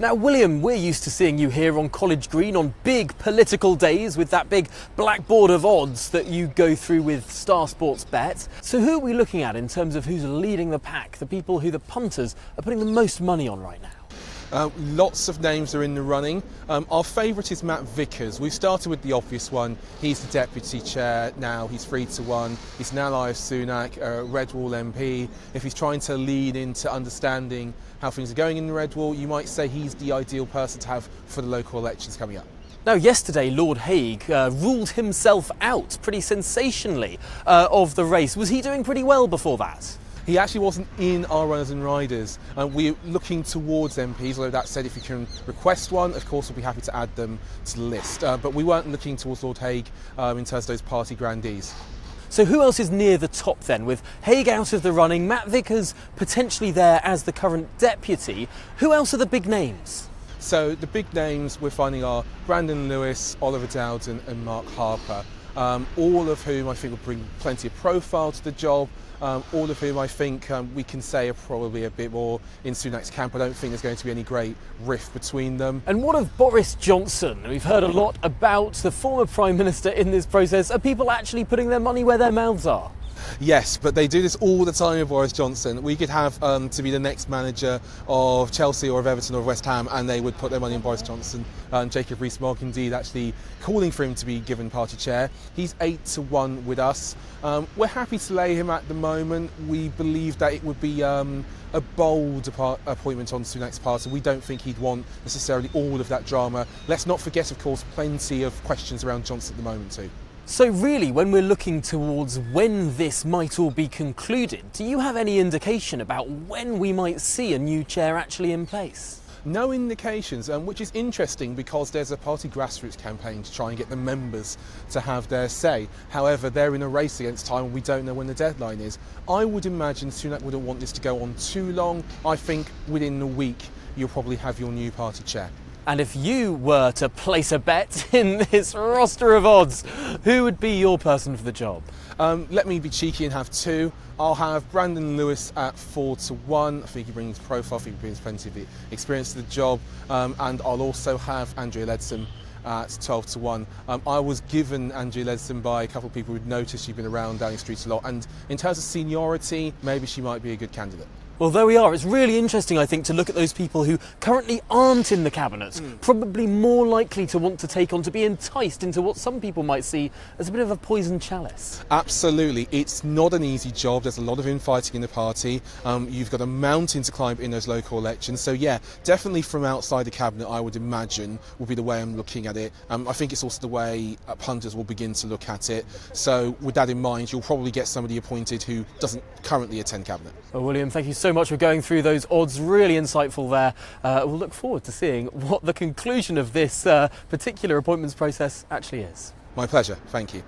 Now, William, we're used to seeing you here on College Green on big political days with that big blackboard of odds that you go through with Star Sports Bet. So who are we looking at in terms of who's leading the pack, the people who the punters are putting the most money on right now? Lots of names are in the running. Our favourite is Matt Vickers. We've started with the obvious one. He's the deputy chair now. He's 3-1. He's an ally of Sunak, Redwall MP. If he's trying to lean into understanding how things are going in Redwall, you might say he's the ideal person to have for the local elections coming up. Now, yesterday, Lord Hague ruled himself out pretty sensationally of the race. Was he doing pretty well before that? He actually wasn't in our runners and riders. We're looking towards MPs, although that said, if you can request one, of course we'll be happy to add them to the list. But we weren't looking towards Lord Hague in terms of those party grandees. So who else is near the top then? With Hague out of the running, Matt Vickers potentially there as the current deputy. Who else are the big names? So the big names we're finding are Brandon Lewis, Oliver Dowden and Mark Harper. All of whom I think will bring plenty of profile to the job, all of whom I think we can say are probably a bit more in Sunak's camp. I don't think there's going to be any great rift between them. And what of Boris Johnson? We've heard a lot about the former Prime Minister in this process. Are people actually putting their money where their mouths are? Yes, but they do this all the time with Boris Johnson. We could have to be the next manager of Chelsea or of Everton or of West Ham, and they would put their money on Boris Johnson. Jacob Rees-Mogg indeed actually calling for him to be given party chair. He's 8-1 with us. We're happy to lay him at the moment. We believe that it would be a bold appointment on Sunak's party. We don't think he'd want necessarily all of that drama. Let's not forget, of course, plenty of questions around Johnson at the moment too. So really, when we're looking towards when this might all be concluded, do you have any indication about when we might see a new chair actually in place? No indications, which is interesting because there's a party grassroots campaign to try and get the members to have their say. However, they're in a race against time and we don't know when the deadline is. I would imagine Sunak wouldn't want this to go on too long. I think within a week you'll probably have your new party chair. And if you were to place a bet in this roster of odds, who would be your person for the job? Let me be cheeky and have two. I'll have Brandon Lewis at 4-1. I think he brings profile, I think he brings plenty of experience to the job. And I'll also have Andrea Leadsom at 12-1. I was given Andrea Leadsom by a couple of people who'd noticed she'd been around Downing Street a lot. And in terms of seniority, maybe she might be a good candidate. Well, there we are. It's really interesting, I think, to look at those people who currently aren't in the cabinet, probably more likely to want to take on, to be enticed into what some people might see as a bit of a poison chalice. Absolutely. It's not an easy job. There's a lot of infighting in the party. You've got a mountain to climb in those local elections. So yeah, definitely from outside the cabinet, I would imagine, will be the way I'm looking at it. I think it's also the way punters will begin to look at it. So with that in mind, you'll probably get somebody appointed who doesn't currently attend cabinet. Well, William, thank you so much for going through those odds. Really insightful there. We'll look forward to seeing what the conclusion of this particular appointments process actually is. My pleasure. Thank you.